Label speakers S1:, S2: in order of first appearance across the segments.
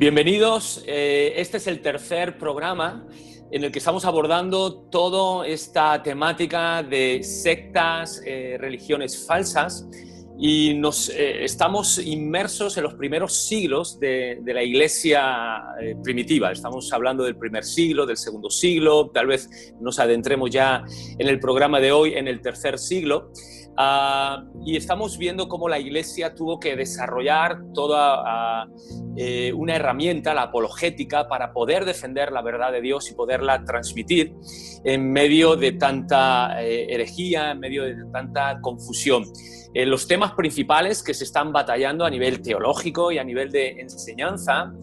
S1: Bienvenidos. Este es el tercer programa en el que estamos abordando toda esta temática de sectas, religiones falsas, y estamos inmersos en los primeros siglos de la Iglesia primitiva. Estamos hablando del primer siglo, del segundo siglo, tal vez nos adentremos ya en el programa de hoy en el tercer siglo. Y estamos viendo cómo la Iglesia tuvo que desarrollar toda una herramienta, la apologética, para poder defender la verdad de Dios y poderla transmitir en medio de tanta herejía, en medio de tanta confusión. Los temas principales que se están batallando a nivel teológico y a nivel de enseñanza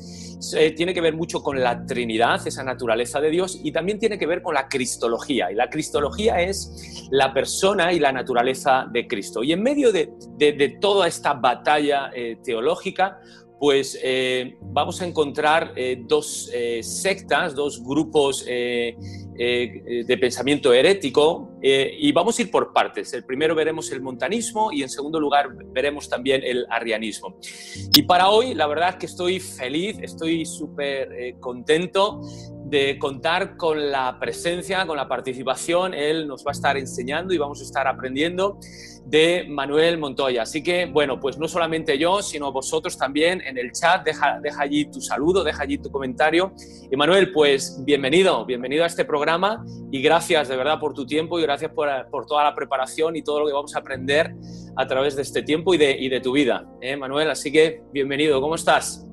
S1: tiene que ver mucho con la Trinidad, esa naturaleza de Dios, y también tiene que ver con la cristología. Y la cristología es la persona y la naturaleza de Cristo. Y en medio de toda esta batalla teológica, pues vamos a encontrar dos sectas, dos grupos de pensamiento herético, y vamos a ir por partes. El primero veremos el montanismo y en segundo lugar veremos también el arrianismo. Y para hoy la verdad es que estoy feliz, estoy súper contento de contar con la presencia, con la participación. Él nos va a estar enseñando y vamos a estar aprendiendo de Manuel Montoya. Así que, bueno, pues no solamente yo, sino vosotros también en el chat. Deja allí tu saludo, deja allí tu comentario. Y Manuel, pues bienvenido a este programa y gracias de verdad por tu tiempo y gracias por toda la preparación y todo lo que vamos a aprender a través de este tiempo y de tu vida, Manuel. Así que bienvenido, ¿cómo estás?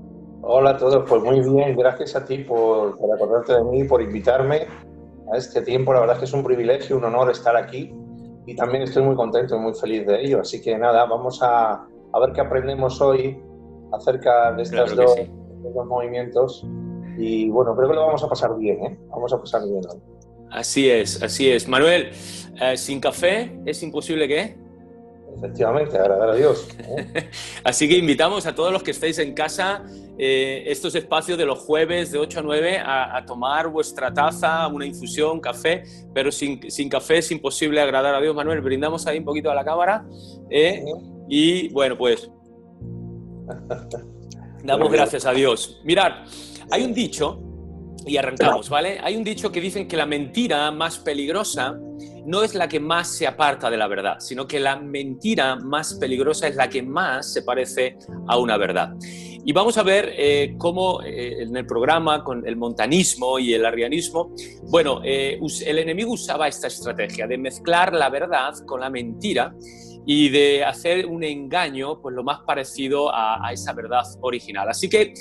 S2: Hola a todos, pues muy bien, gracias a ti por acordarte de mí, por invitarme a este tiempo. La verdad es que es un privilegio, un honor estar aquí y también estoy muy contento y muy feliz de ello. Así que nada, vamos a ver qué aprendemos hoy acerca de estos dos movimientos y bueno, creo que lo vamos a pasar bien, ¿eh? Vamos a pasar bien hoy.
S1: Así es. Manuel, sin café es imposible que...
S2: Efectivamente, agradar a Dios.
S1: Así que invitamos a todos los que estáis en casa estos espacios de los jueves de 8 a 9 a tomar vuestra taza, una infusión, café, pero sin café es imposible agradar a Dios. Manuel, brindamos ahí un poquito a la cámara y bueno, pues damos gracias a Dios. Mirad, hay un dicho, y arrancamos, ¿vale? Hay un dicho que dicen que la mentira más peligrosa no es la que más se aparta de la verdad, sino que la mentira más peligrosa es la que más se parece a una verdad. Y vamos a ver cómo en el programa con el montanismo y el arrianismo, bueno, el enemigo usaba esta estrategia de mezclar la verdad con la mentira y de hacer un engaño pues lo más parecido a esa verdad original. Así que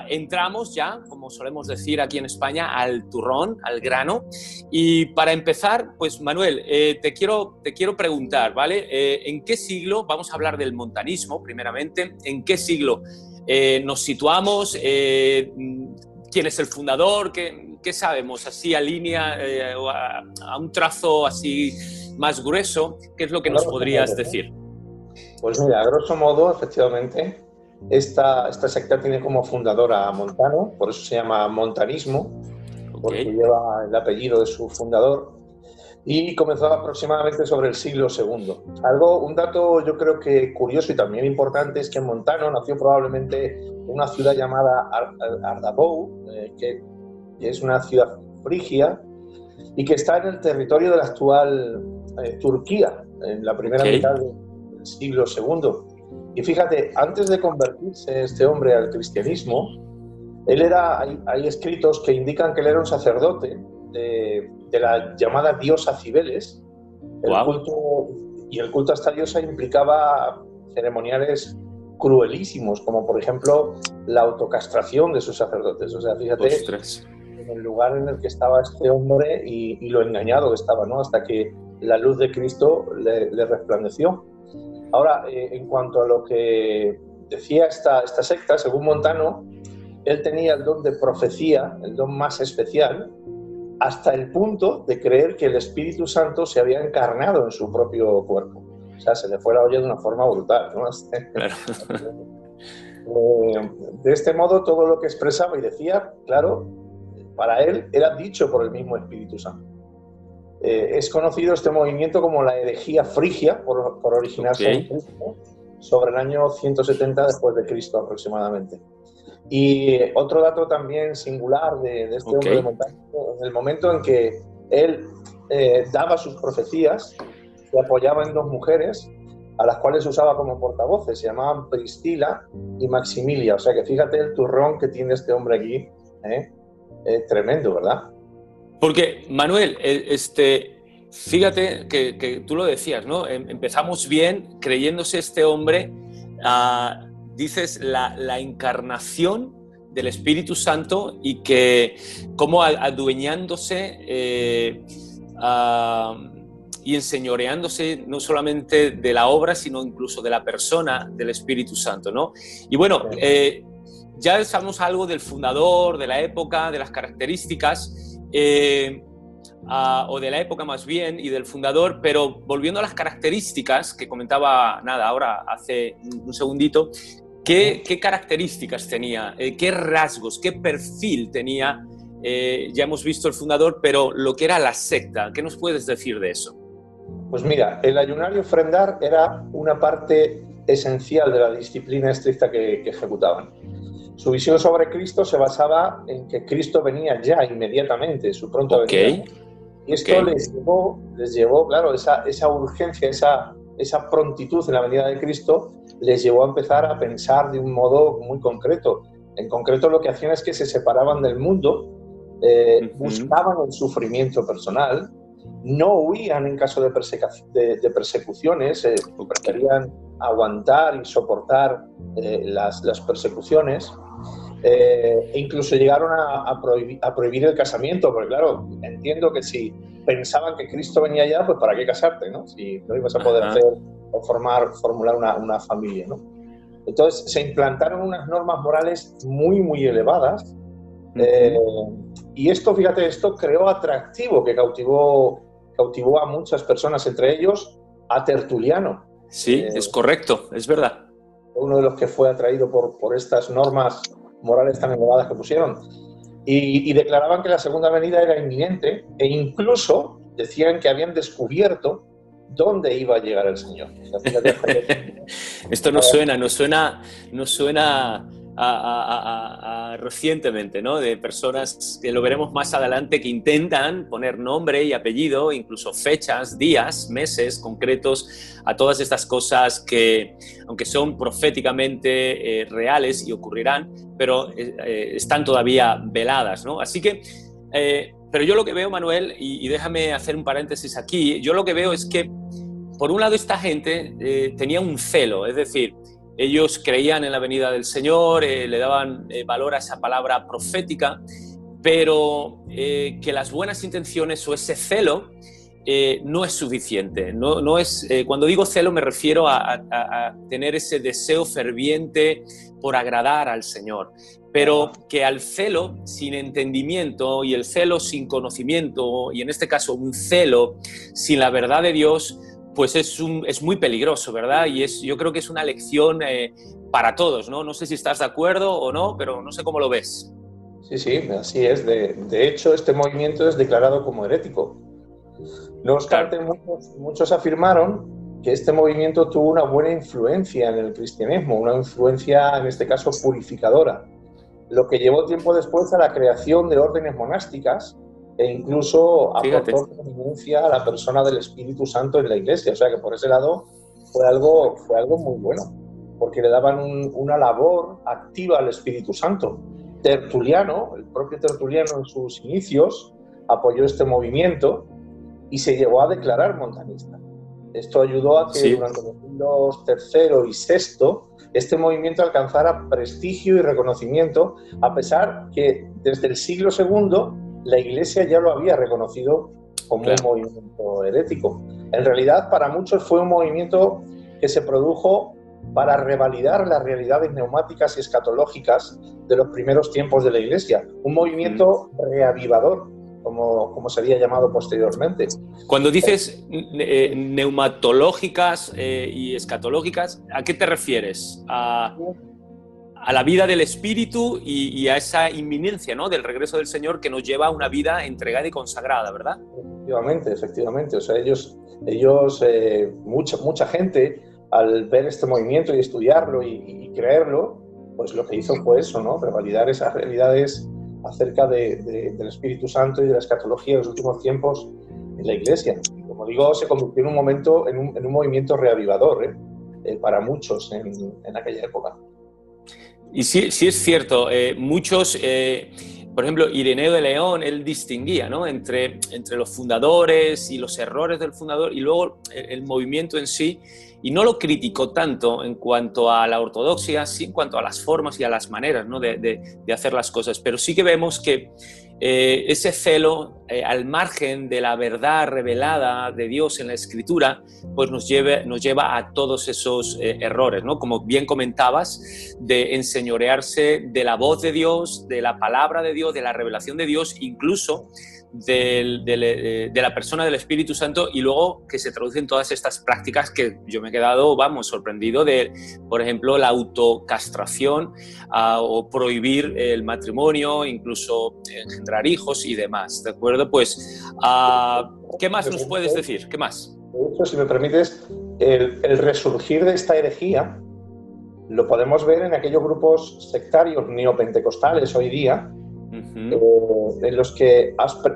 S1: entramos ya, como solemos decir aquí en España, al turrón, al grano. Y para empezar, pues Manuel, te quiero preguntar, ¿vale? ¿En qué siglo, vamos a hablar del montanismo primeramente, en qué siglo nos situamos? ¿Quién es el fundador? ¿Qué sabemos? Así a línea, a un trazo así más grueso, ¿qué es lo que nos podrías decir?
S2: Pues mira, a grosso modo, efectivamente, esta secta tiene como fundadora a Montano, por eso se llama montanismo, porque lleva el apellido de su fundador, y comenzó aproximadamente sobre el siglo II. Un dato yo creo que curioso y también importante es que Montano nació probablemente en una ciudad llamada Ardabou, que es una ciudad frigia y que está en el territorio de la actual Turquía, en la primera mitad del siglo II. Y fíjate, antes de convertirse este hombre al cristianismo, hay escritos que indican que él era un sacerdote de la llamada diosa Cibeles. El culto a esta diosa implicaba ceremoniales cruelísimos, como por ejemplo la autocastración de sus sacerdotes. O sea, fíjate en el lugar en el que estaba este hombre y lo engañado que estaba, ¿no? Hasta que la luz de Cristo le resplandeció. Ahora, en cuanto a lo que decía esta secta, según Montano, él tenía el don de profecía, el don más especial, hasta el punto de creer que el Espíritu Santo se había encarnado en su propio cuerpo. O sea, se le fue la olla de una forma brutal, ¿no?
S1: Claro.
S2: De este modo, todo lo que expresaba y decía, claro, para él era dicho por el mismo Espíritu Santo. Es conocido este movimiento como la herejía frigia, por originarse en Cristo, sobre el año 170 después de Cristo aproximadamente. Y otro dato también singular de este hombre de montaña, en el momento en que él daba sus profecías, se apoyaba en dos mujeres a las cuales usaba como portavoces, se llamaban Priscila y Maximilia. O sea que fíjate el turrón que tiene este hombre aquí, tremendo, ¿verdad?
S1: Porque, Manuel, fíjate que tú lo decías, ¿no? Empezamos bien creyéndose este hombre, dices, la encarnación del Espíritu Santo, y que como adueñándose y enseñoreándose no solamente de la obra, sino incluso de la persona del Espíritu Santo, ¿no? Y bueno, ya sabemos algo del fundador, de la época, de las características, o de la época más bien, y del fundador, pero volviendo a las características que comentaba, ahora hace un segundito, ¿qué características tenía? ¿Qué rasgos, qué perfil tenía? Ya hemos visto el fundador, pero lo que era la secta, ¿qué nos puedes decir de eso?
S2: Pues mira, el ayunar y ofrendar era una parte esencial de la disciplina estricta que ejecutaban. Su visión sobre Cristo se basaba en que Cristo venía ya inmediatamente, su pronta venida. Y esto les llevó, claro, esa urgencia, esa prontitud en la venida de Cristo, les llevó a empezar a pensar de un modo muy concreto. En concreto, lo que hacían es que se separaban del mundo, buscaban el sufrimiento personal, no huían en caso de persecuciones, preferían aguantar y soportar las persecuciones. Incluso llegaron a prohibir el casamiento, porque claro, entiendo que si pensaban que Cristo venía ya, pues ¿para qué casarte, no? Si no ibas a poder hacer o formular una familia, ¿no? Entonces se implantaron unas normas morales muy, muy elevadas, y esto, fíjate, esto creó atractivo, que cautivó a muchas personas, entre ellos a Tertuliano.
S1: Sí, es correcto, es verdad.
S2: Uno de los que fue atraído por estas normas morales tan elevadas que pusieron. Y declaraban que la segunda venida era inminente, e incluso decían que habían descubierto dónde iba a llegar el Señor. O sea,
S1: esto nos suena a recientemente, ¿no? De personas que lo veremos más adelante, que intentan poner nombre y apellido, incluso fechas, días, meses concretos a todas estas cosas que, aunque son proféticamente reales y ocurrirán, pero están todavía veladas, ¿no? Así que, pero yo lo que veo, Manuel, y déjame hacer un paréntesis aquí, yo lo que veo es que, por un lado, esta gente tenía un celo, es decir, ellos creían en la venida del Señor, le daban valor a esa palabra profética, pero que las buenas intenciones o ese celo no es suficiente. No es, cuando digo celo me refiero a tener ese deseo ferviente por agradar al Señor, pero que al celo sin entendimiento y el celo sin conocimiento, y en este caso un celo sin la verdad de Dios, pues es muy peligroso, ¿verdad? Y yo creo que es una lección para todos, ¿no? No sé si estás de acuerdo o no, pero no sé cómo lo ves.
S2: Sí, así es. De hecho, este movimiento es declarado como herético. No obstante, muchos afirmaron que este movimiento tuvo una buena influencia en el cristianismo, una influencia, en este caso, purificadora, lo que llevó tiempo después a la creación de órdenes monásticas, e incluso aportó prominencia a la persona del Espíritu Santo en la Iglesia. O sea que por ese lado fue algo muy bueno, porque le daban una labor activa al Espíritu Santo. Tertuliano, el propio Tertuliano en sus inicios, apoyó este movimiento y se llegó a declarar montanista. Esto ayudó a que durante los siglos III y VI este movimiento alcanzara prestigio y reconocimiento, a pesar que desde el siglo II la Iglesia ya lo había reconocido como un movimiento herético. En realidad, para muchos fue un movimiento que se produjo para revalidar las realidades neumáticas y escatológicas de los primeros tiempos de la Iglesia. Un movimiento reavivador, como sería llamado posteriormente.
S1: Cuando dices neumatológicas y escatológicas, ¿a qué te refieres? A la vida del Espíritu y a esa inminencia, ¿no?, del regreso del Señor, que nos lleva a una vida entregada y consagrada, ¿verdad?
S2: Efectivamente. O sea, mucha gente, al ver este movimiento y estudiarlo y creerlo, pues lo que hizo fue eso, ¿no? Revalidar esas realidades acerca del Espíritu Santo y de la escatología de los últimos tiempos en la Iglesia. Y como digo, se convirtió en un momento, en un movimiento reavivador, para muchos en aquella época.
S1: Y sí es cierto, muchos, por ejemplo, Ireneo de León, él distinguía, ¿no?, entre los fundadores y los errores del fundador y luego el movimiento en sí, y no lo criticó tanto en cuanto a la ortodoxia, sí en cuanto a las formas y a las maneras, ¿no?, de hacer las cosas, pero sí que vemos que ese celo al margen de la verdad revelada de Dios en la Escritura, pues nos lleva a todos esos errores, ¿no? Como bien comentabas, de enseñorearse de la voz de Dios, de la palabra de Dios, de la revelación de Dios, incluso de la persona del Espíritu Santo, y luego que se traducen todas estas prácticas que yo me he quedado, sorprendido de, por ejemplo, la autocastración o prohibir el matrimonio, incluso engendrar hijos y demás, ¿de acuerdo? Pues, ¿qué más nos puedes decir? ¿Qué más?
S2: De hecho, si me permites, el resurgir de esta herejía lo podemos ver en aquellos grupos sectarios neopentecostales hoy día, en los que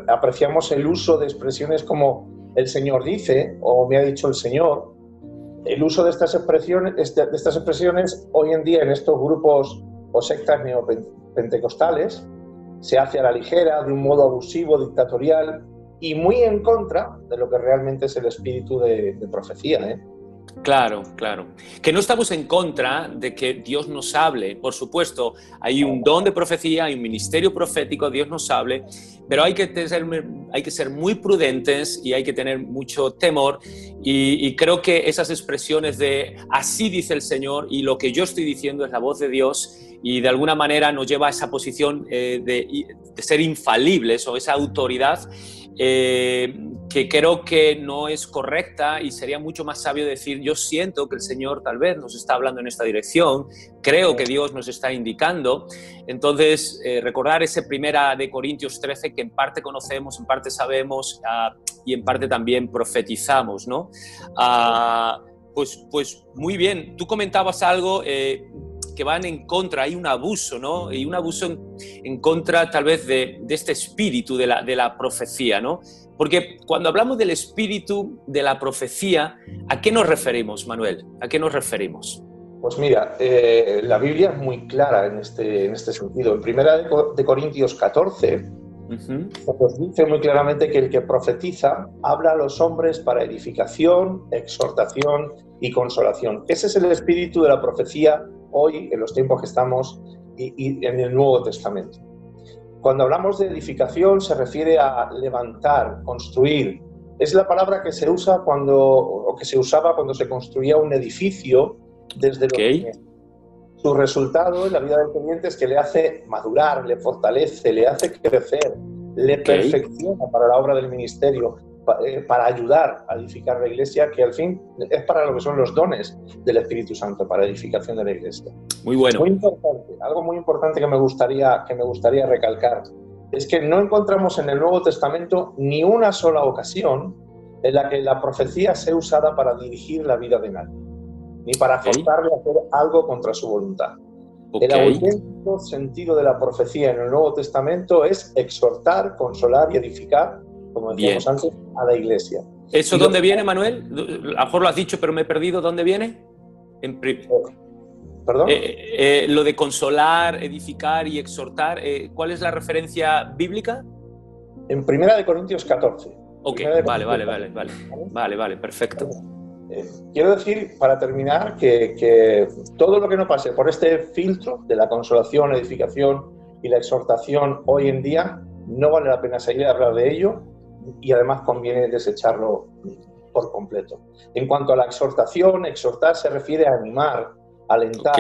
S2: apreciamos el uso de expresiones como el Señor dice o me ha dicho el Señor. El uso de estas expresiones hoy en día en estos grupos o sectas neopentecostales se hace a la ligera, de un modo abusivo, dictatorial y muy en contra de lo que realmente es el espíritu de profecía,
S1: Claro, claro. Que no estamos en contra de que Dios nos hable. Por supuesto, hay un don de profecía, hay un ministerio profético, Dios nos hable, pero hay que ser muy prudentes y hay que tener mucho temor. Y creo que esas expresiones de así dice el Señor y lo que yo estoy diciendo es la voz de Dios, y de alguna manera nos lleva a esa posición de ser infalibles, o esa autoridad que creo que no es correcta, y sería mucho más sabio decir: yo siento que el Señor tal vez nos está hablando en esta dirección, creo que Dios nos está indicando. Entonces, recordar ese 1 de Corintios 13 que en parte conocemos, en parte sabemos y en parte también profetizamos, ¿no? Pues muy bien, tú comentabas algo que van en contra, hay un abuso, ¿no? Y un abuso en contra tal vez de este espíritu de la profecía, ¿no? Porque cuando hablamos del espíritu de la profecía, ¿a qué nos referimos, Manuel? ¿A qué nos referimos?
S2: Pues mira, la Biblia es muy clara en este sentido. En 1 de Corintios 14, nos dice muy claramente que el que profetiza habla a los hombres para edificación, exhortación y consolación. Ese es el espíritu de la profecía hoy, en los tiempos que estamos, y en el Nuevo Testamento. Cuando hablamos de edificación se refiere a levantar, construir. Es la palabra que se usa que se usaba cuando se construía un edificio desde los cimientos. Su resultado en la vida del creyente es que le hace madurar, le fortalece, le hace crecer, le perfecciona para la obra del ministerio, para ayudar a edificar la iglesia, que al fin es para lo que son los dones del Espíritu Santo, para edificación de la iglesia.
S1: Muy bueno.
S2: Muy importante, algo muy importante que me gustaría recalcar es que no encontramos en el Nuevo Testamento ni una sola ocasión en la que la profecía sea usada para dirigir la vida de nadie, ni para forzarle a hacer algo contra su voluntad. El auténtico sentido de la profecía en el Nuevo Testamento es exhortar, consolar y edificar, como decíamos antes, a la iglesia.
S1: ¿Eso dónde viene, Manuel? A lo mejor lo has dicho, pero me he perdido. ¿Dónde viene?
S2: ¿Perdón?
S1: Lo de consolar, edificar y exhortar, ¿cuál es la referencia bíblica?
S2: En 1 de Corintios 14.
S1: Ok, vale, perfecto.
S2: Quiero decir, para terminar, que todo lo que no pase por este filtro de la consolación, edificación y la exhortación hoy en día, no vale la pena seguir a hablar de ello, y además conviene desecharlo por completo. En cuanto a la exhortación, exhortar se refiere a animar, alentar,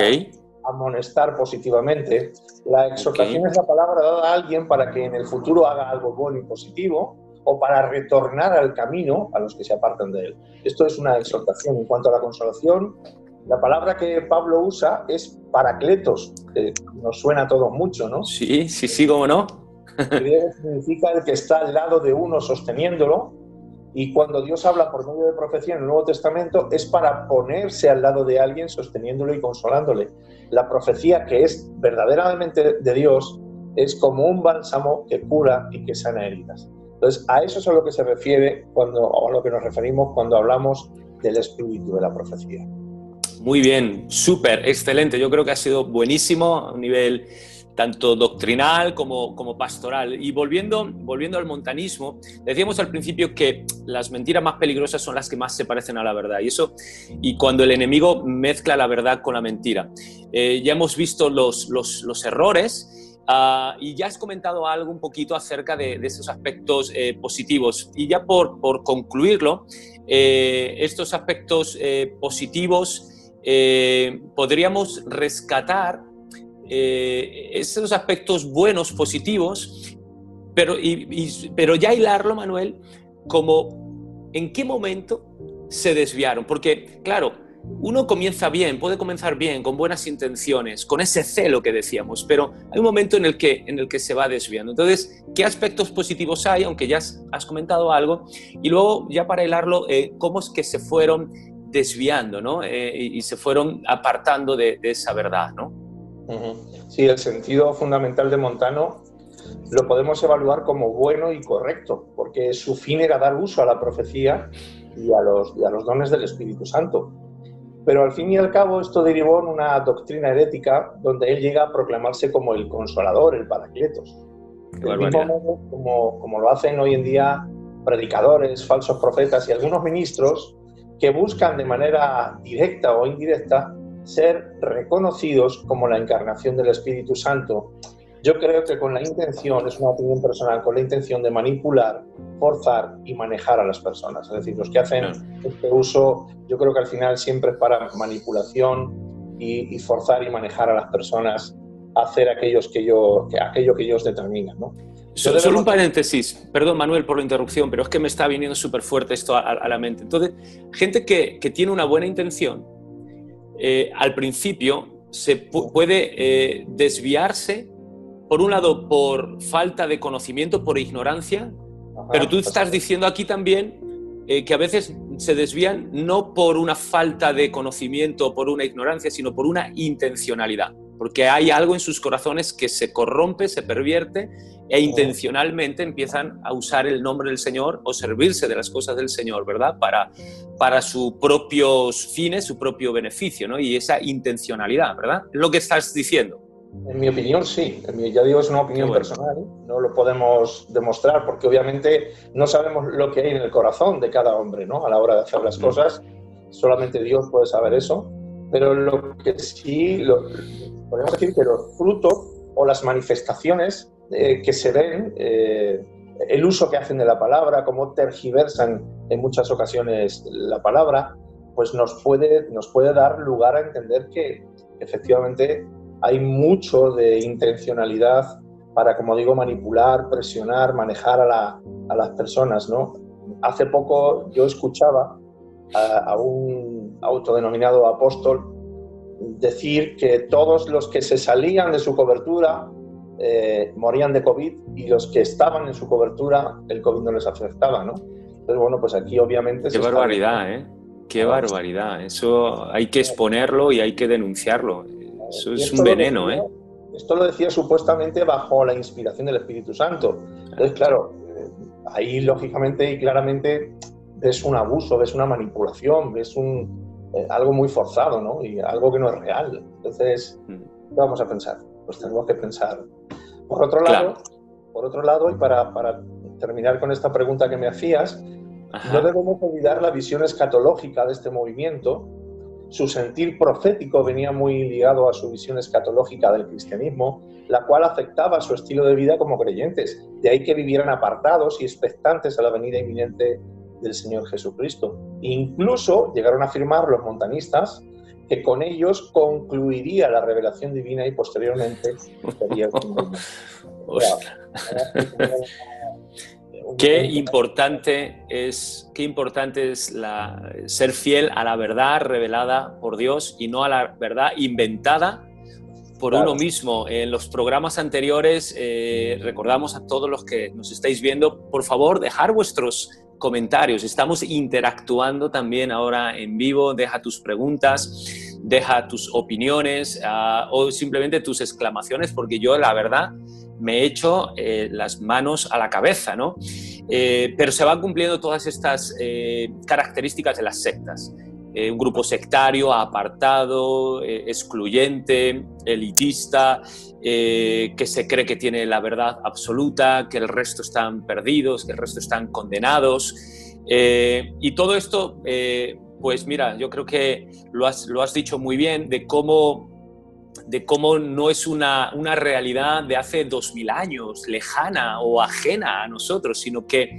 S2: amonestar positivamente. La exhortación es la palabra dada a alguien para que en el futuro haga algo bueno y positivo, o para retornar al camino a los que se apartan de él. Esto es una exhortación. En cuanto a la consolación, la palabra que Pablo usa es paracletos, nos suena a todos mucho, ¿no?
S1: Sí, cómo no.
S2: Griego significa el que está al lado de uno sosteniéndolo, Y cuando Dios habla por medio de profecía en el Nuevo Testamento es para ponerse al lado de alguien sosteniéndolo y consolándole. La profecía, que es verdaderamente de Dios, es como un bálsamo que cura y que sana heridas. Entonces, a eso es a lo que se refiere o a lo que nos referimos cuando hablamos del espíritu de la profecía.
S1: Muy bien, súper, excelente. Yo creo que ha sido buenísimo a un nivel tanto doctrinal como pastoral. Y volviendo al montanismo, decíamos al principio que las mentiras más peligrosas son las que más se parecen a la verdad. Y cuando el enemigo mezcla la verdad con la mentira. Ya hemos visto los errores. Y ya has comentado algo un poquito acerca de esos aspectos positivos. Y ya por concluirlo, estos aspectos positivos podríamos rescatar esos aspectos buenos, positivos, pero ya hilarlo, Manuel, como en qué momento se desviaron. Porque, claro, uno puede comenzar bien, con buenas intenciones, con ese celo que decíamos, pero hay un momento en el que se va desviando. Entonces, ¿qué aspectos positivos hay? Aunque ya has comentado algo. Y luego, ya para hilarlo, ¿cómo es que se fueron desviando, ¿no? Y se fueron apartando de esa verdad, ¿no?
S2: Sí, el sentido fundamental de Montano lo podemos evaluar como bueno y correcto, porque su fin era dar uso a la profecía y a los dones del Espíritu Santo. Pero al fin y al cabo esto derivó en una doctrina herética donde él llega a proclamarse como el Consolador, el Paracletos. Del mismo modo como lo hacen hoy en día predicadores, falsos profetas y algunos ministros que buscan de manera directa o indirecta ser reconocidos como la encarnación del Espíritu Santo. Yo creo que con la intención, es una opinión personal, con la intención de manipular, forzar y manejar a las personas. Es decir, los que hacen este uso, yo creo que al final siempre es para manipulación y forzar y manejar a las personas a hacer aquello que ellos determinan, ¿no?
S1: Solo un paréntesis, perdón Manuel por la interrupción, pero es que me está viniendo súper fuerte esto a la mente. Entonces, gente que tiene una buena intención, al principio puede desviarse, por un lado por falta de conocimiento, por ignorancia, pero tú estás diciendo aquí también que a veces se desvían no por una falta de conocimiento o por una ignorancia, sino por una intencionalidad, porque hay algo en sus corazones que se corrompe, se pervierte e intencionalmente empiezan a usar el nombre del Señor o servirse de las cosas del Señor, ¿verdad? Para sus propios fines, su propio beneficio, ¿no? Y esa intencionalidad, ¿verdad? Es lo que estás diciendo.
S2: En mi opinión, sí. Ya digo, es una opinión personal. No lo podemos demostrar porque obviamente no sabemos lo que hay en el corazón de cada hombre, ¿no? A la hora de hacer las cosas. Solamente Dios puede saber eso. Pero lo que sí, podemos decir que los frutos o las manifestaciones que se ven, el uso que hacen de la palabra, cómo tergiversan en muchas ocasiones la palabra, pues nos puede dar lugar a entender que efectivamente hay mucho de intencionalidad para, como digo, manipular, presionar, manejar a las personas, ¿no? Hace poco yo escuchaba a un autodenominado apóstol decir que todos los que se salían de su cobertura morían de COVID y los que estaban en su cobertura el COVID no les afectaba, ¿no? Entonces, bueno, pues aquí obviamente...
S1: ¡Qué barbaridad, eh! ¡Qué barbaridad! Eso hay que exponerlo y hay que denunciarlo. Eso es un veneno, ¿eh?
S2: Esto lo decía supuestamente bajo la inspiración del Espíritu Santo. Entonces, claro, ahí lógicamente y claramente ves un abuso, ves una manipulación, ves algo muy forzado, ¿no? Y algo que no es real. Entonces, ¿qué vamos a pensar? Pues tenemos que pensar. Por otro lado, y para terminar con esta pregunta que me hacías, no debemos olvidar la visión escatológica de este movimiento. Su sentir profético venía muy ligado a su visión escatológica del cristianismo, la cual afectaba su estilo de vida como creyentes. De ahí que vivieran apartados y expectantes a la venida inminente del Señor Jesucristo. Incluso llegaron a afirmar los montanistas que con ellos concluiría la revelación divina y posteriormente sería el
S1: Qué importante es ser fiel a la verdad revelada por Dios y no a la verdad inventada por uno mismo. En los programas anteriores recordamos a todos los que nos estáis viendo, por favor, dejar vuestros comentarios, estamos interactuando también ahora en vivo. Deja tus preguntas, deja tus opiniones o simplemente tus exclamaciones, porque yo la verdad me echo las manos a la cabeza, ¿no? Pero se van cumpliendo todas estas características de las sectas. Un grupo sectario, apartado, excluyente, elitista, que se cree que tiene la verdad absoluta, que el resto están perdidos, que el resto están condenados. Y todo esto, pues mira, yo creo que lo has dicho muy bien, de cómo no es una realidad de hace 2000 años, lejana o ajena a nosotros, sino que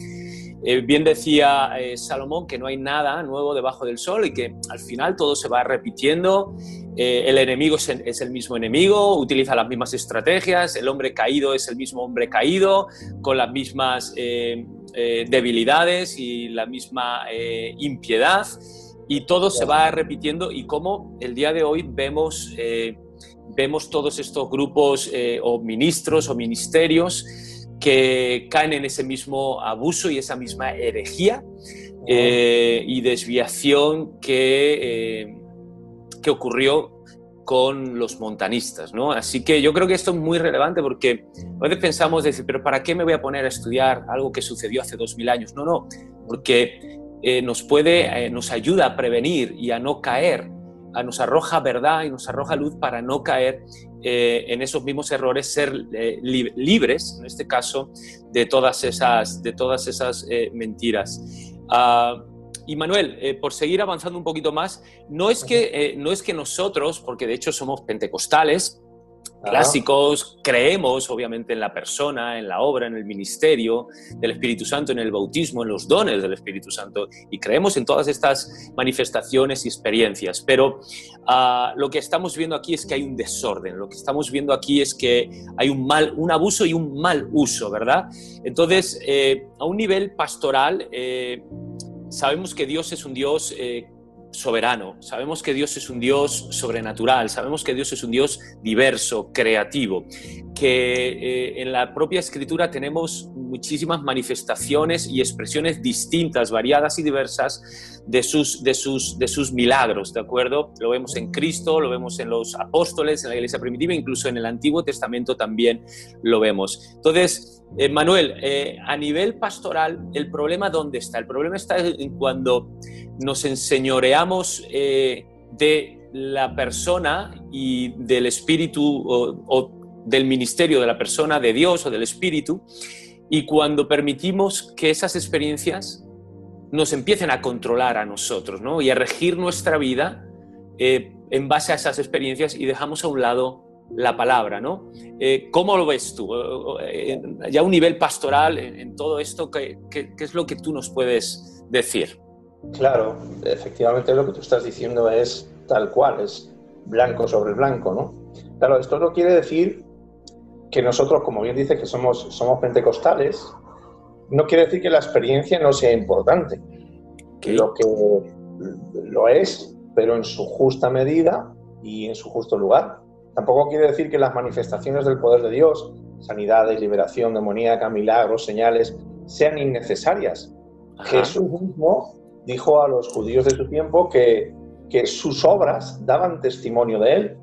S1: bien decía Salomón que no hay nada nuevo debajo del sol y que al final todo se va repitiendo. El enemigo es el mismo enemigo, utiliza las mismas estrategias, el hombre caído es el mismo hombre caído, con las mismas debilidades y la misma impiedad, y todo se va repitiendo. Y como el día de hoy vemos todos estos grupos o ministros o ministerios que caen en ese mismo abuso y esa misma herejía y desviación que ocurrió con los montanistas, ¿no? Así que yo creo que esto es muy relevante, porque a veces pensamos decir, pero ¿para qué me voy a poner a estudiar algo que sucedió hace 2000 años? No, porque nos ayuda a prevenir y a no caer, nos arroja verdad y nos arroja luz para no caer en esos mismos errores, ser libres, en este caso, de todas esas mentiras. Y Manuel, por seguir avanzando un poquito más, no es que nosotros, porque de hecho somos pentecostales, clásicos, creemos obviamente en la persona, en la obra, en el ministerio del Espíritu Santo, en el bautismo, en los dones del Espíritu Santo, y creemos en todas estas manifestaciones y experiencias, pero lo que estamos viendo aquí es que hay un desorden, lo que estamos viendo aquí es que hay un abuso y un mal uso, ¿verdad? Entonces, a un nivel pastoral, sabemos que Dios es un Dios soberano, sabemos que Dios es un Dios sobrenatural, sabemos que Dios es un Dios diverso, creativo, que en la propia Escritura tenemos muchísimas manifestaciones y expresiones distintas, variadas y diversas de sus milagros, ¿de acuerdo? Lo vemos en Cristo, lo vemos en los apóstoles, en la iglesia primitiva, incluso en el Antiguo Testamento también lo vemos. Entonces, Manuel, a nivel pastoral, ¿el problema dónde está? El problema está en cuando nos enseñoreamos de la persona y del espíritu o del ministerio de la persona, de Dios o del espíritu, y cuando permitimos que esas experiencias nos empiecen a controlar a nosotros, ¿no? Y a regir nuestra vida en base a esas experiencias, y dejamos a un lado la palabra, ¿no? ¿Cómo lo ves tú? Ya a un nivel pastoral, en todo esto, ¿qué es lo que tú nos puedes decir?
S2: Claro, efectivamente lo que tú estás diciendo es tal cual, es blanco sobre blanco, ¿no? Claro, esto no quiere decir que nosotros, como bien dice, que somos pentecostales, no quiere decir que la experiencia no sea importante. Okay. Lo que lo es, pero en su justa medida y en su justo lugar. Tampoco quiere decir que las manifestaciones del poder de Dios, sanidades, liberación demoníaca, milagros, señales, sean innecesarias. Ajá. Jesús mismo dijo a los judíos de su tiempo que sus obras daban testimonio de él,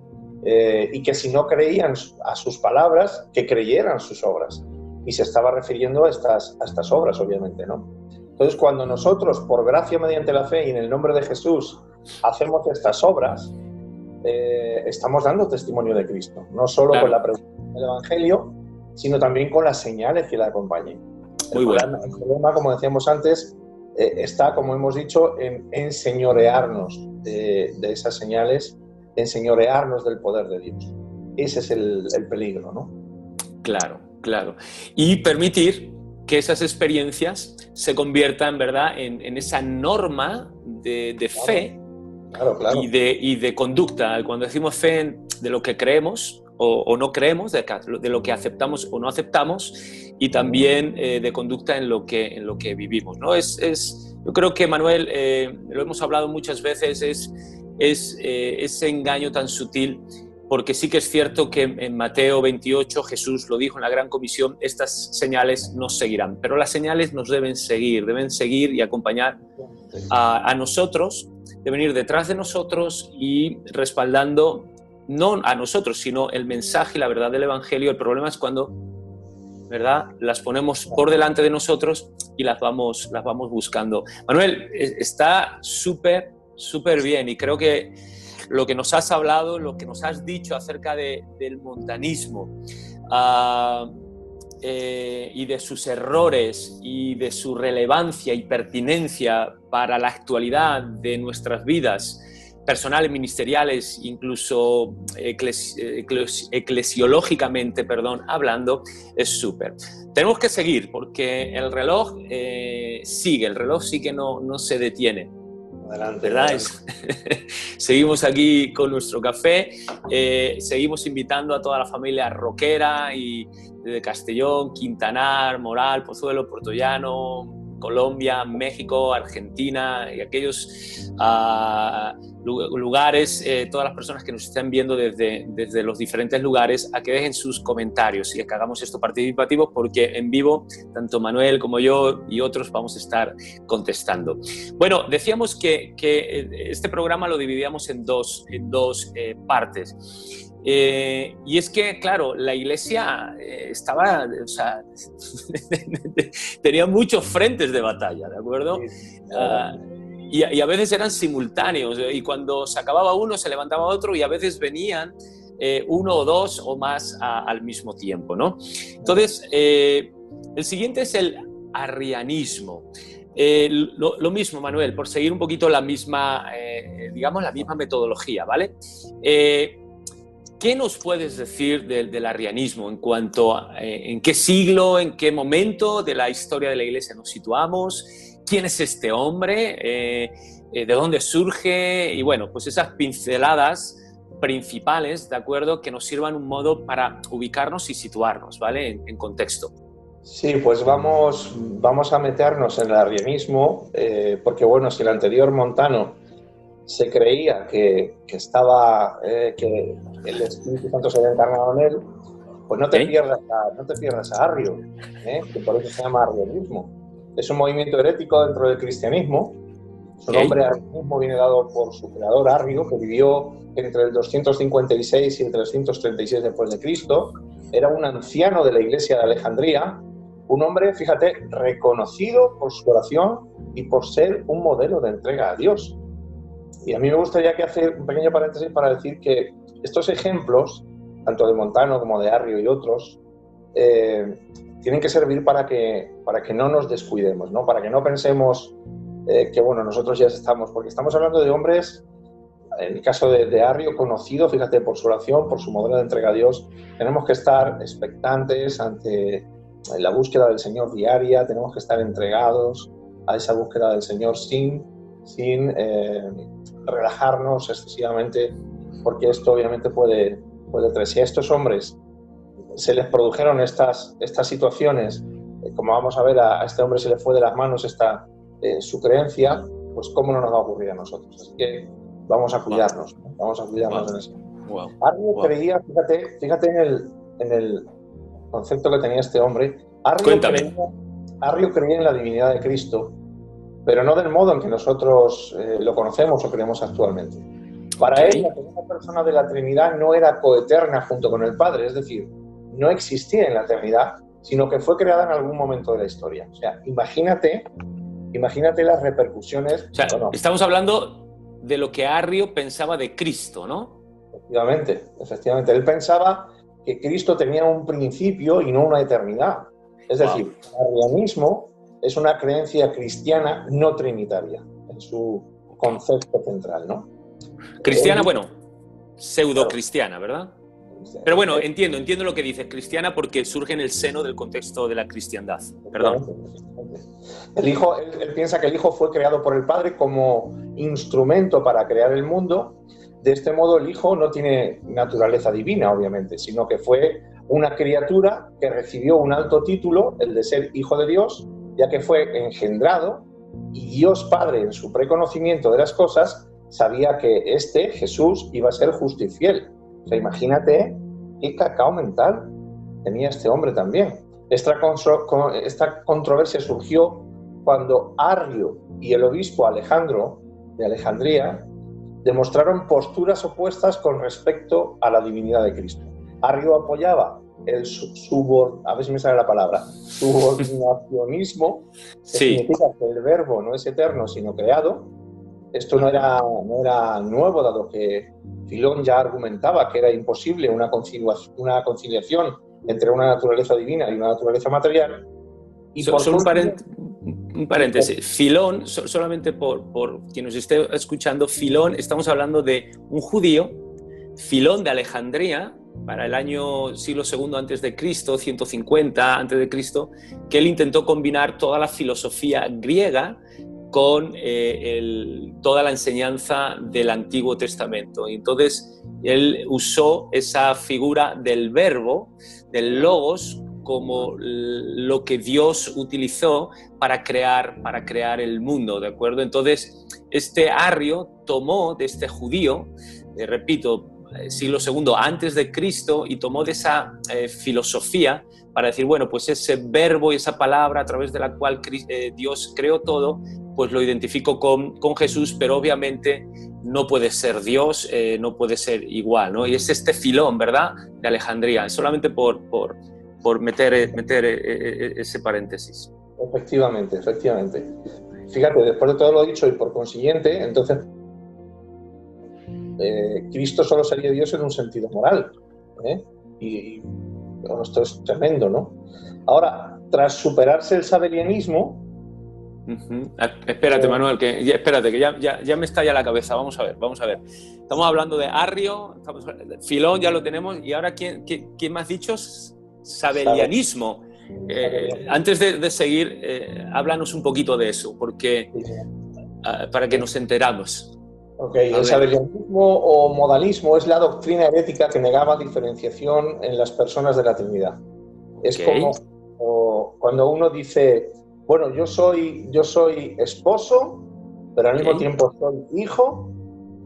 S2: y que si no creían a sus palabras, que creyeran sus obras. Y se estaba refiriendo a estas obras, obviamente, ¿no? Entonces, cuando nosotros, por gracia mediante la fe y en el nombre de Jesús, hacemos estas obras, estamos dando testimonio de Cristo, no solo claro. Con la predicación del Evangelio, sino también con las señales que la acompañen.
S1: Muy bueno.
S2: El problema, como decíamos antes, está, como hemos dicho, en enseñorearnos de esas señales, enseñorearnos del poder de Dios. Ese es el peligro, ¿no?
S1: Claro, claro. Y permitir que esas experiencias se conviertan, ¿verdad?, en esa norma de fe.
S2: Claro.
S1: Y de conducta. Cuando decimos fe, de lo que creemos o no creemos, de lo que aceptamos o no aceptamos, y también de conducta en lo que vivimos, ¿no? Yo creo que, Manuel, lo hemos hablado muchas veces, es ese engaño tan sutil porque sí que es cierto que en Mateo 28 Jesús lo dijo en la Gran Comisión, estas señales nos seguirán, pero las señales nos deben seguir y acompañar a nosotros, deben ir detrás de nosotros y respaldando no a nosotros, sino el mensaje y la verdad del Evangelio. El problema es cuando, ¿verdad?, las ponemos por delante de nosotros y las vamos buscando. Manuel, está súper bien, y creo que lo que nos has hablado, lo que nos has dicho acerca del montanismo y de sus errores y de su relevancia y pertinencia para la actualidad de nuestras vidas personales, ministeriales, incluso eclesiológicamente, hablando, es súper. Tenemos que seguir porque el reloj sigue, el reloj sí que no se detiene.
S2: Adelante,
S1: ¿verdad?
S2: adelante.
S1: Seguimos aquí con nuestro café, seguimos invitando a toda la familia rockera y de Castellón, Quintanar, Moral, Pozuelo, Puertollano, Colombia, México, Argentina y aquellos lugares, todas las personas que nos estén viendo desde los diferentes lugares, a que dejen sus comentarios y a que hagamos esto participativo, porque en vivo tanto Manuel como yo y otros vamos a estar contestando. Bueno, decíamos que este programa lo dividíamos en dos partes. Y es que, claro, la Iglesia estaba, o sea, tenía muchos frentes de batalla, ¿de acuerdo? Y a veces eran simultáneos, y cuando se acababa uno se levantaba otro, y a veces venían uno o dos o más al mismo tiempo, ¿no? Entonces, el siguiente es el arrianismo. Lo mismo, Manuel, por seguir un poquito la misma, digamos, la misma metodología, ¿vale? ¿Qué nos puedes decir del arrianismo en cuanto a en qué siglo, en qué momento de la historia de la Iglesia nos situamos? ¿Quién es este hombre? ¿De dónde surge? Y bueno, pues esas pinceladas principales, ¿de acuerdo?, que nos sirvan un modo para ubicarnos y situarnos, ¿vale?, en contexto.
S2: Sí, pues vamos a meternos en el arrianismo, porque bueno, si el anterior Montano se creía que estaba, que el Espíritu Santo se había encarnado en él, pues no te pierdas a Arrio, que por eso se llama arrianismo. Es un movimiento herético dentro del cristianismo. Su nombre arrianismo viene dado por su creador Arrio, que vivió entre el 256 y el 336 después de Cristo. Era un anciano de la iglesia de Alejandría, un hombre, fíjate, reconocido por su oración y por ser un modelo de entrega a Dios. Y a mí me gustaría que hacer un pequeño paréntesis para decir que estos ejemplos, tanto de Montano como de Arrio y otros, tienen que servir para que no nos descuidemos, ¿no? Para que no pensemos que, bueno, nosotros ya estamos, porque estamos hablando de hombres, en el caso de Arrio, conocido, fíjate, por su oración, por su modelo de entrega a Dios. Tenemos que estar expectantes ante la búsqueda del Señor diaria, tenemos que estar entregados a esa búsqueda del Señor sin relajarnos excesivamente, porque esto obviamente puede traer. Si a estos hombres se les produjeron estas situaciones, como vamos a ver, a este hombre se le fue de las manos su creencia, pues cómo no nos va a ocurrir a nosotros. Así que vamos a cuidarnos, ¿no? Vamos a cuidarnos en eso. Arrio creía, fíjate en el concepto que tenía este hombre. Arrio creía en la divinidad de Cristo, pero no del modo en que nosotros lo conocemos o creemos actualmente. Para él, la segunda persona de la Trinidad no era coeterna junto con el Padre, es decir, no existía en la eternidad, sino que fue creada en algún momento de la historia. O sea, imagínate las repercusiones.
S1: O sea, estamos hablando de lo que Arrio pensaba de Cristo, ¿no?
S2: Efectivamente. Él pensaba que Cristo tenía un principio y no una eternidad. Es decir, el arrianismo es una creencia cristiana no trinitaria, en su concepto central, ¿no?
S1: Cristiana, pseudo-cristiana, ¿verdad? Pero bueno, entiendo lo que dices, cristiana, porque surge en el seno del contexto de la cristiandad. Perdón.
S2: Él piensa que el Hijo fue creado por el Padre como instrumento para crear el mundo. De este modo, el Hijo no tiene naturaleza divina, obviamente, sino que fue una criatura que recibió un alto título, el de ser Hijo de Dios, ya que fue engendrado, y Dios Padre, en su preconocimiento de las cosas, sabía que Jesús, iba a ser justo y fiel. O sea, imagínate qué cacao mental tenía este hombre también. Esta controversia surgió cuando Arrio y el obispo Alejandro de Alejandría demostraron posturas opuestas con respecto a la divinidad de Cristo. Arrio apoyaba el a ver si me sale la palabra, subordinacionismo, que significa que el verbo no es eterno sino creado. Esto no era nuevo, dado que Filón ya argumentaba que era imposible una conciliación entre una naturaleza divina y una naturaleza material. Y
S1: solo un paréntesis. Filón, solamente por quien nos esté escuchando, Filón, estamos hablando de un judío, Filón de Alejandría, para el año siglo II antes de Cristo, 150 antes de Cristo, que él intentó combinar toda la filosofía griega con toda la enseñanza del Antiguo Testamento. Y entonces él usó esa figura del verbo, del logos, como lo que Dios utilizó para crear el mundo, ¿de acuerdo? Entonces, este Arrio tomó de este judío, repito, siglo II antes de Cristo, y tomó de esa filosofía para decir, bueno, pues ese verbo y esa palabra a través de la cual Dios creó todo, pues lo identifico con Jesús, pero obviamente no puede ser Dios, no puede ser igual, ¿no? Y es este Filón, ¿verdad?, de Alejandría, solamente por meter ese paréntesis.
S2: Efectivamente. Fíjate, después de todo lo dicho y por consiguiente, entonces Cristo solo sería Dios en un sentido moral, y bueno, esto es tremendo, ¿no? Ahora, tras superarse el sabelianismo...
S1: Espérate, Manuel, que ya me estalla la cabeza. Vamos a ver. Estamos hablando de Arrio, Filón ya lo tenemos, y ahora ¿quién me has dicho? Sabelianismo. Antes de seguir, háblanos un poquito de eso, porque para que nos enteramos.
S2: El sabelianismo o modalismo es la doctrina herética que negaba diferenciación en las personas de la Trinidad. Es como cuando uno dice, bueno, yo soy esposo, pero al mismo tiempo soy hijo,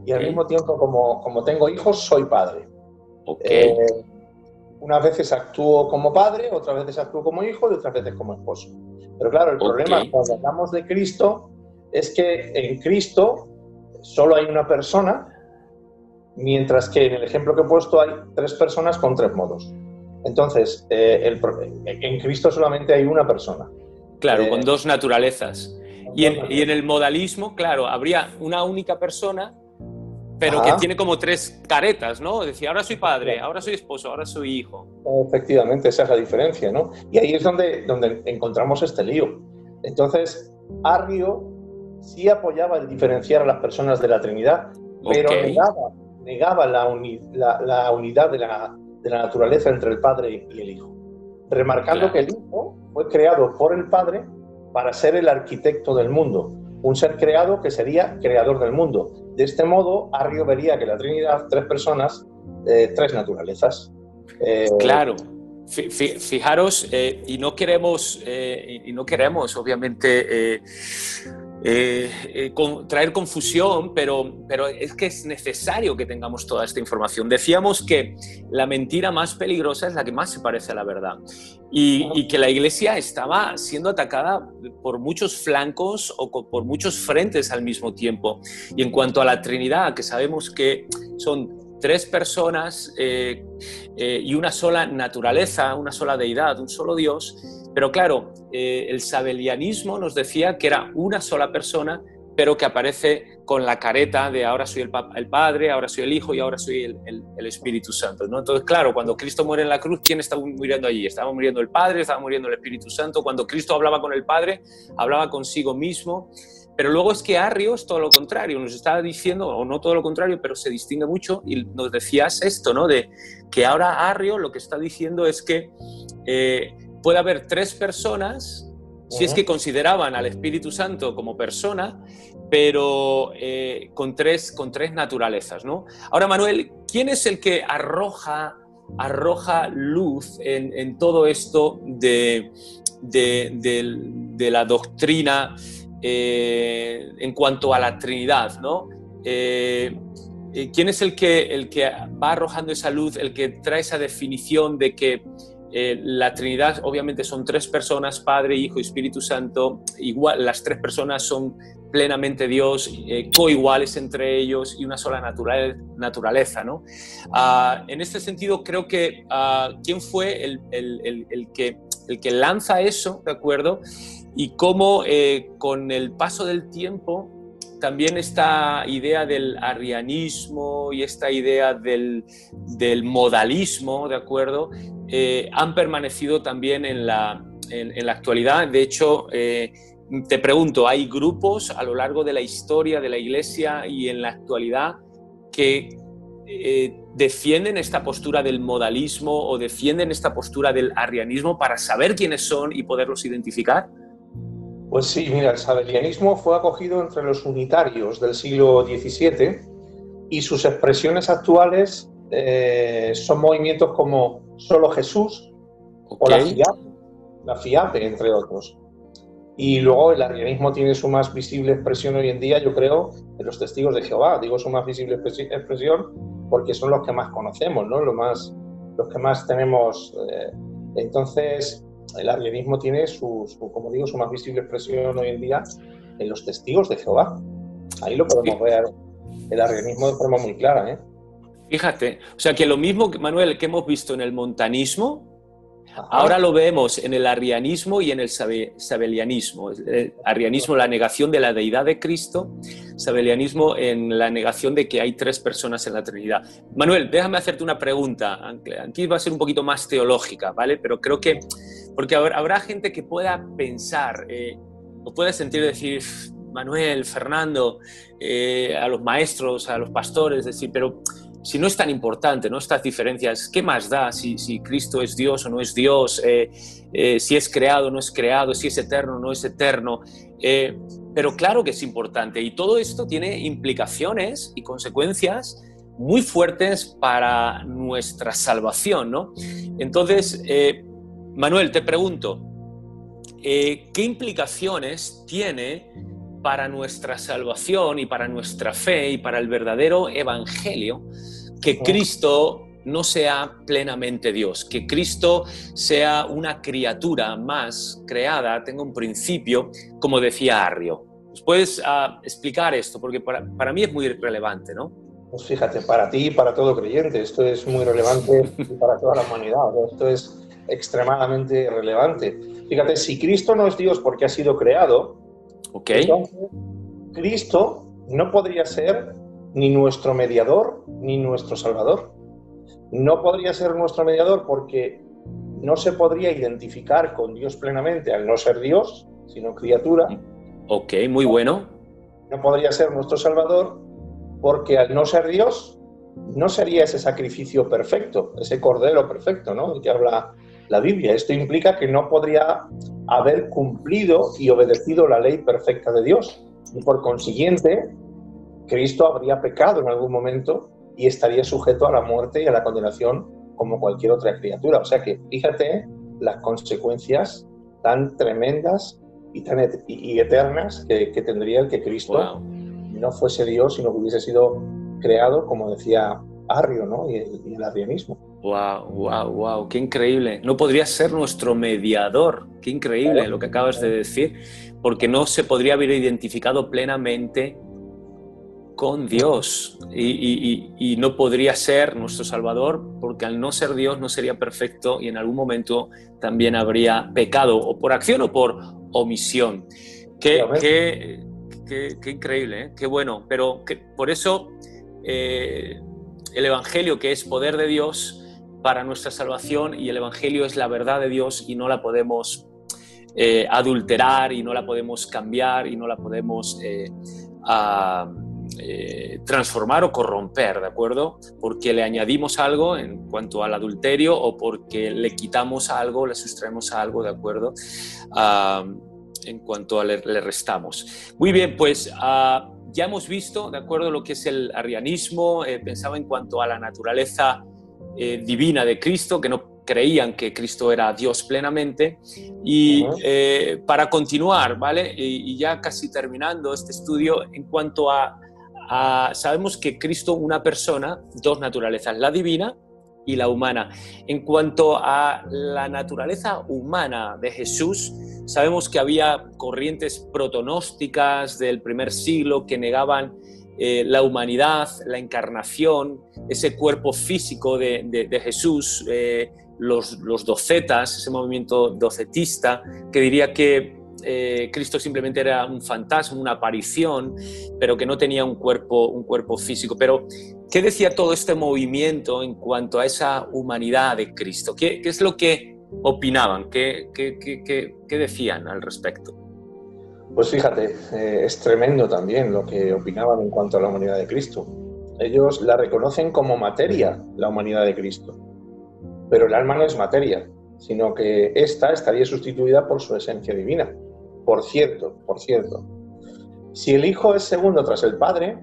S2: y al mismo tiempo como tengo hijos soy padre. Unas veces actúo como padre, otras veces actúo como hijo y otras veces como esposo. Pero claro, el problema cuando hablamos de Cristo es que en Cristo solo hay una persona, mientras que en el ejemplo que he puesto hay 3 personas con 3 modos. Entonces, en Cristo solamente hay una persona.
S1: Claro, con 2 naturalezas. Y en el modalismo, claro, habría una única persona, pero que tiene como 3 caretas, ¿no? Es decir, ahora soy padre, ahora soy esposo, ahora soy hijo.
S2: Efectivamente, esa es la diferencia, ¿no? Y ahí es donde encontramos este lío. Entonces, Arrio sí apoyaba el diferenciar a las personas de la Trinidad, pero negaba la unidad de la naturaleza entre el Padre y el Hijo, remarcando que el Hijo fue creado por el Padre para ser el arquitecto del mundo, un ser creado que sería creador del mundo. De este modo, Arrio vería que la Trinidad, 3 personas, 3 naturalezas.
S1: Claro. Fijaros, y no queremos obviamente traer confusión, pero es que es necesario que tengamos toda esta información. Decíamos que la mentira más peligrosa es la que más se parece a la verdad, y que la Iglesia estaba siendo atacada por muchos flancos o por muchos frentes al mismo tiempo. Y en cuanto a la Trinidad, que sabemos que son 3 personas y una sola naturaleza, una sola deidad, un solo Dios, pero claro, el sabelianismo nos decía que era una sola persona, pero que aparece con la careta de ahora soy el Padre, ahora soy el Hijo y ahora soy el Espíritu Santo, ¿no? Entonces, claro, cuando Cristo muere en la cruz, ¿quién estaba muriendo allí? Estaba muriendo el Padre, estaba muriendo el Espíritu Santo. Cuando Cristo hablaba con el Padre, hablaba consigo mismo. Pero luego es que Arrio es todo lo contrario, nos estaba diciendo, o no todo lo contrario, pero se distingue mucho, y nos decías esto, ¿no? De que ahora Arrio lo que está diciendo es que puede haber 3 personas, si es que consideraban al Espíritu Santo como persona, pero con tres naturalezas, ¿no? Ahora, Manuel, ¿quién es el que arroja luz en todo esto de la doctrina en cuanto a la Trinidad, ¿no? ¿quién es el que va arrojando esa luz, el que trae esa definición de que la Trinidad obviamente son tres personas, Padre, Hijo y Espíritu Santo, igual, las tres personas son plenamente Dios, coiguales entre ellos y una sola naturaleza, ¿no? En este sentido, creo que ¿quién fue el que lanza eso, ¿de acuerdo? Y cómo con el paso del tiempo también esta idea del arrianismo y esta idea del modalismo, ¿de acuerdo? Han permanecido también en la actualidad. De hecho, te pregunto, ¿hay grupos a lo largo de la historia de la Iglesia y en la actualidad que defienden esta postura del modalismo o defienden esta postura del arrianismo para saber quiénes son y poderlos identificar?
S2: Pues sí, mira, el sabelianismo fue acogido entre los unitarios del siglo XVII y sus expresiones actuales son movimientos como Solo Jesús o la FIAPE, entre otros. Y luego el arrianismo tiene su más visible expresión hoy en día, yo creo, en los testigos de Jehová. Digo su más visible expresión porque son los que más conocemos, ¿no? Los que más tenemos. Entonces, el arrianismo tiene como digo, su más visible expresión hoy en día en los testigos de Jehová. Ahí lo podemos ver, el arrianismo de forma muy clara, ¿eh?
S1: Fíjate, o sea que lo mismo, Manuel, que hemos visto en el montanismo, ahora lo vemos en el arrianismo y en el sabelianismo. El arrianismo, la negación de la deidad de Cristo, sabelianismo en la negación de que hay tres personas en la Trinidad. Manuel, déjame hacerte una pregunta. Aquí va a ser un poquito más teológica, ¿vale? Pero creo que, porque habrá gente que pueda pensar o pueda sentir decir, Manuel, Fernando, a los maestros, a los pastores, decir, pero si no es tan importante, ¿no? Estas diferencias, ¿qué más da si Cristo es Dios o no es Dios? Si es creado o no es creado, si es eterno o no es eterno. Pero claro que es importante y todo esto tiene implicaciones y consecuencias muy fuertes para nuestra salvación, ¿no? Entonces, Manuel, te pregunto, ¿qué implicaciones tiene para nuestra salvación y para nuestra fe y para el verdadero evangelio que Cristo no sea plenamente Dios, que Cristo sea una criatura más creada, tenga un principio, como decía Arrio? ¿Nos puedes explicar esto? Porque para mí es muy relevante, ¿no?
S2: Pues fíjate, para ti y para todo creyente, esto es muy relevante y para toda la humanidad, ¿no? Esto es extremadamente relevante. Fíjate, si Cristo no es Dios porque ha sido creado, entonces Cristo no podría ser ni nuestro mediador ni nuestro salvador. No podría ser nuestro mediador porque no se podría identificar con Dios plenamente al no ser Dios, sino criatura.
S1: Ok, muy bueno.
S2: No podría ser nuestro salvador porque al no ser Dios no sería ese sacrificio perfecto, ese cordero perfecto, ¿no?, del que habla la Biblia. Esto implica que no podría haber cumplido y obedecido la ley perfecta de Dios. Y por consiguiente, Cristo habría pecado en algún momento y estaría sujeto a la muerte y a la condenación como cualquier otra criatura. O sea que fíjate las consecuencias tan tremendas y eternas que tendría el que Cristo no fuese Dios, sino que hubiese sido creado, como decía Arrio, ¿no?, y el arrianismo.
S1: Wow, qué increíble. No podría ser nuestro mediador. Qué increíble lo que acabas de decir, porque no se podría haber identificado plenamente con Dios y no podría ser nuestro Salvador, porque al no ser Dios no sería perfecto y en algún momento también habría pecado, o por acción o por omisión. Qué increíble, ¿eh? Qué bueno. Pero por eso el Evangelio, que es poder de Dios para nuestra salvación, y el Evangelio es la verdad de Dios y no la podemos adulterar y no la podemos cambiar y no la podemos transformar o corromper, ¿de acuerdo? Porque le añadimos algo en cuanto al adulterio o porque le quitamos algo, le sustraemos algo, ¿de acuerdo? En cuanto a le restamos. Muy bien, pues ya hemos visto, ¿de acuerdo?, lo que es el arrianismo. Pensaba en cuanto a la naturaleza divina de Cristo, que no creían que Cristo era Dios plenamente. Y para continuar, ¿vale? Y ya casi terminando este estudio, en cuanto a sabemos que Cristo, una persona, dos naturalezas, la divina y la humana. En cuanto a la naturaleza humana de Jesús, sabemos que había corrientes protonósticas del primer siglo que negaban la humanidad, la encarnación, ese cuerpo físico de Jesús, los docetas, ese movimiento docetista que diría que Cristo simplemente era un fantasma, una aparición, pero que no tenía un cuerpo físico. Pero, ¿qué decía todo este movimiento en cuanto a esa humanidad de Cristo? ¿Qué es lo que opinaban? ¿Qué decían al respecto?
S2: Pues fíjate, es tremendo también lo que opinaban en cuanto a la humanidad de Cristo. Ellos la reconocen como materia, la humanidad de Cristo, pero el alma no es materia, sino que ésta estaría sustituida por su esencia divina. Por cierto, si el Hijo es segundo tras el Padre,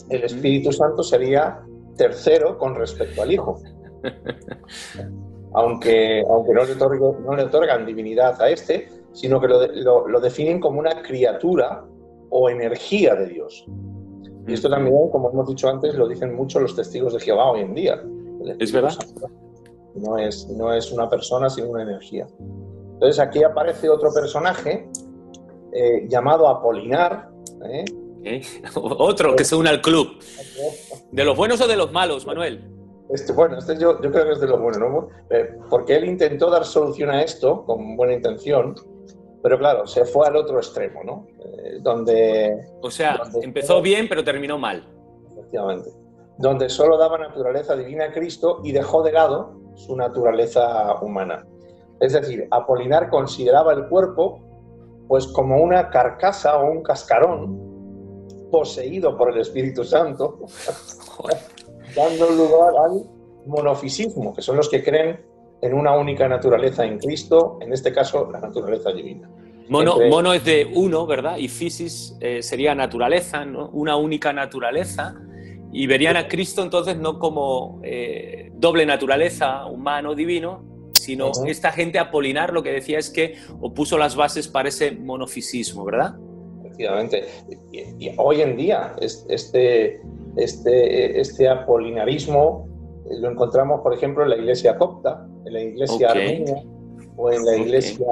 S2: el Espíritu Santo sería tercero con respecto al Hijo. Aunque no le otorgan divinidad a este, sino que lo definen como una criatura o energía de Dios. Y esto también, como hemos dicho antes, lo dicen mucho los testigos de Jehová hoy en día.
S1: ¿Es verdad?
S2: No es una persona, sino una energía. Entonces aquí aparece otro personaje llamado Apolinar.
S1: Otro que se une al club. ¿De los buenos o de los malos, Manuel?
S2: Yo creo que es de los buenos, ¿no? Porque él intentó dar solución a esto con buena intención, pero claro, se fue al otro extremo, ¿no?
S1: Empezó bien, pero terminó mal.
S2: Efectivamente. Donde solo daba naturaleza divina a Cristo y dejó de lado su naturaleza humana. Es decir, Apolinar consideraba el cuerpo pues como una carcasa o un cascarón poseído por el Espíritu Santo, dando lugar al monofisismo, que son los que creen en una única naturaleza en Cristo, en este caso la naturaleza divina.
S1: Mono es de uno, ¿verdad? Y fisis sería naturaleza, ¿no? Una única naturaleza. Y verían a Cristo entonces no como doble naturaleza, humano, divino, sino esta gente Apolinar lo que decía es que opuso las bases para ese monofisismo, ¿verdad?
S2: Efectivamente. Y hoy en día este apolinarismo lo encontramos, por ejemplo, en la iglesia copta, en la iglesia armenia o en la iglesia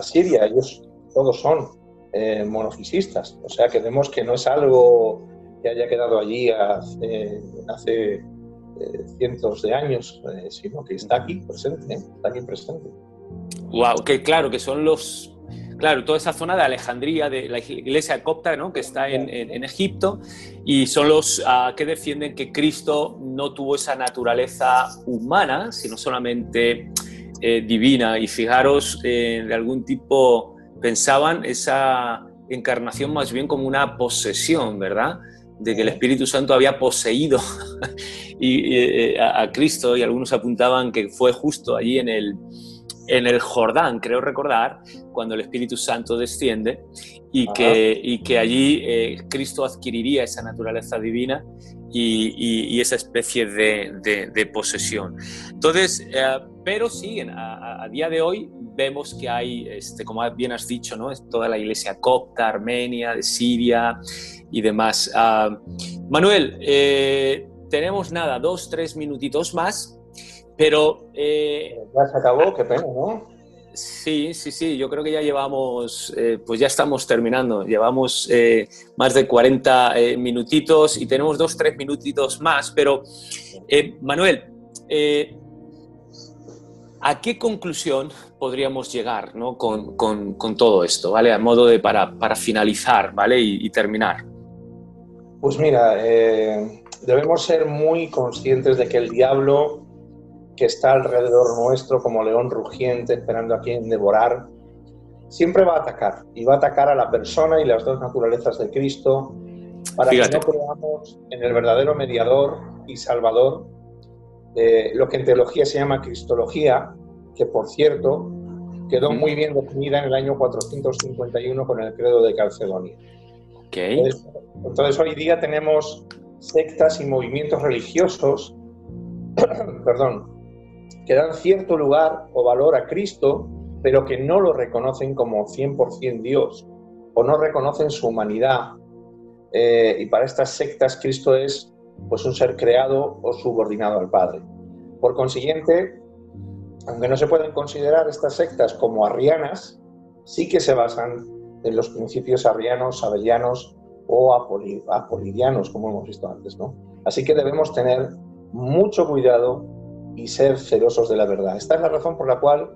S2: siria. Ellos todos son monofisistas. O sea que vemos que no es algo que haya quedado allí hace cientos de años, sino que está aquí presente,
S1: Wow, que son los... Claro, toda esa zona de Alejandría, de la iglesia copta, ¿no? Que está en Egipto, y son los que defienden que Cristo no tuvo esa naturaleza humana, sino solamente divina. Y fijaros, de algún tipo pensaban esa encarnación más bien como una posesión, ¿verdad? De que el Espíritu Santo había poseído a Cristo, y algunos apuntaban que fue justo allí en el Jordán, creo recordar, cuando el Espíritu Santo desciende y que allí Cristo adquiriría esa naturaleza divina y esa especie de posesión. Entonces, pero sí, a día de hoy vemos que hay, como bien has dicho, ¿no? Es toda la iglesia copta, armenia, de Siria y demás. Manuel, tenemos 2-3 minutitos más, pero...
S2: ya se acabó, qué pena, ¿no?
S1: Sí, yo creo que ya llevamos, pues ya estamos terminando, llevamos más de 40 minutitos y tenemos 2-3 minutitos más, pero Manuel, ¿a qué conclusión podríamos llegar, ¿no? con todo esto, ¿vale? A modo de para finalizar, ¿vale? Y terminar.
S2: Pues mira, debemos ser muy conscientes de que el diablo, que está alrededor nuestro como león rugiente esperando a quien devorar, siempre va a atacar, y va a atacar a la persona y las dos naturalezas de Cristo para que no creamos en el verdadero mediador y salvador, lo que en teología se llama cristología, que por cierto quedó muy bien definida en el año 451 con el credo de Calcedonia. Entonces hoy día tenemos sectas y movimientos religiosos que dan cierto lugar o valor a Cristo, pero que no lo reconocen como 100% Dios, o no reconocen su humanidad, y para estas sectas Cristo es pues un ser creado o subordinado al Padre. Por consiguiente, aunque no se pueden considerar estas sectas como arrianas, sí que se basan en los principios arrianos, sabelianos o apolidianos, como hemos visto antes, ¿no? Así que debemos tener mucho cuidado y ser celosos de la verdad. Esta es la razón por la cual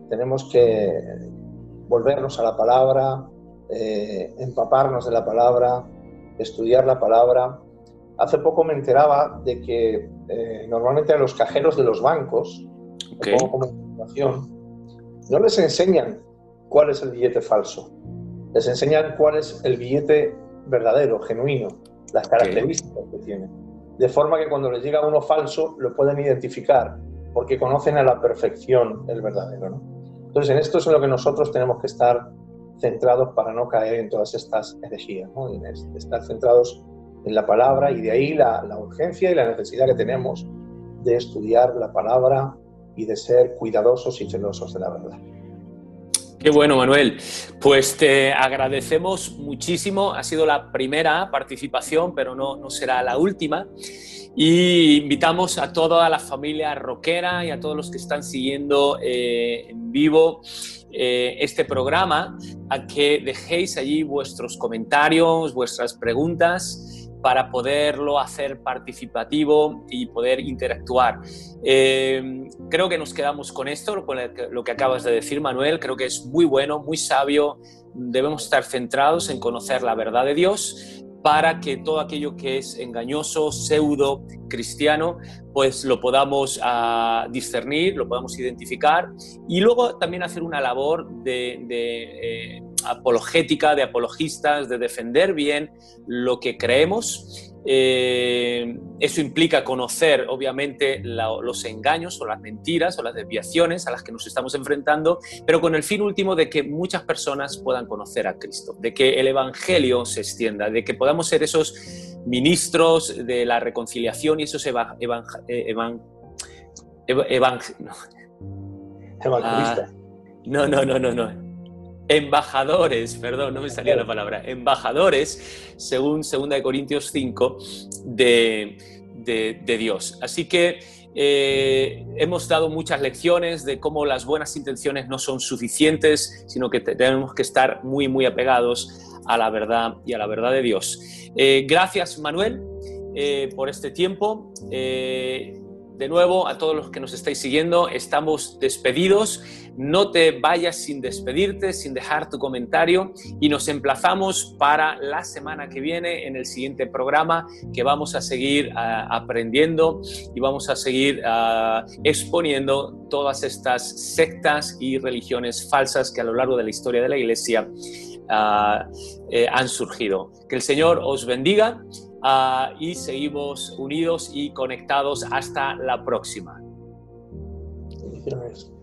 S2: tenemos que volvernos a la palabra, empaparnos de la palabra, estudiar la palabra. Hace poco me enteraba de que normalmente a los cajeros de los bancos, como información, no les enseñan cuál es el billete falso, les enseñan cuál es el billete verdadero, genuino, las características que tiene. De forma que cuando les llega uno falso lo pueden identificar porque conocen a la perfección el verdadero, ¿no? Entonces en esto es en lo que nosotros tenemos que estar centrados para no caer en todas estas herejías, ¿no? Y estar centrados en la palabra, y de ahí la urgencia y la necesidad que tenemos de estudiar la palabra y de ser cuidadosos y celosos de la verdad.
S1: Qué bueno, Manuel. Pues te agradecemos muchísimo. Ha sido la primera participación, pero no será la última. Y invitamos a toda la familia rockera y a todos los que están siguiendo en vivo este programa a que dejéis allí vuestros comentarios, vuestras preguntas, para poderlo hacer participativo y poder interactuar. Creo que nos quedamos con esto, con lo que acabas de decir, Manuel. Creo que es muy bueno, muy sabio. Debemos estar centrados en conocer la verdad de Dios para que todo aquello que es engañoso, pseudo cristiano, pues lo podamos discernir, lo podamos identificar, y luego también hacer una labor de apologética, de apologistas, de defender bien lo que creemos. Eso implica conocer, obviamente, los engaños o las mentiras o las desviaciones a las que nos estamos enfrentando, pero con el fin último de que muchas personas puedan conocer a Cristo, de que el Evangelio se extienda, de que podamos ser esos ministros de la reconciliación y esos embajadores, perdón, no me salía la palabra, embajadores, según 2 Corintios 5, de Dios. Así que hemos dado muchas lecciones de cómo las buenas intenciones no son suficientes, sino que tenemos que estar muy, muy apegados a la verdad y a la verdad de Dios. Gracias, Manuel, por este tiempo. De nuevo, a todos los que nos estáis siguiendo, estamos despedidos. No te vayas sin despedirte, sin dejar tu comentario, y nos emplazamos para la semana que viene en el siguiente programa, que vamos a seguir aprendiendo y vamos a seguir exponiendo todas estas sectas y religiones falsas que a lo largo de la historia de la Iglesia han surgido. Que el Señor os bendiga. Y seguimos unidos y conectados hasta la próxima.
S2: Gracias.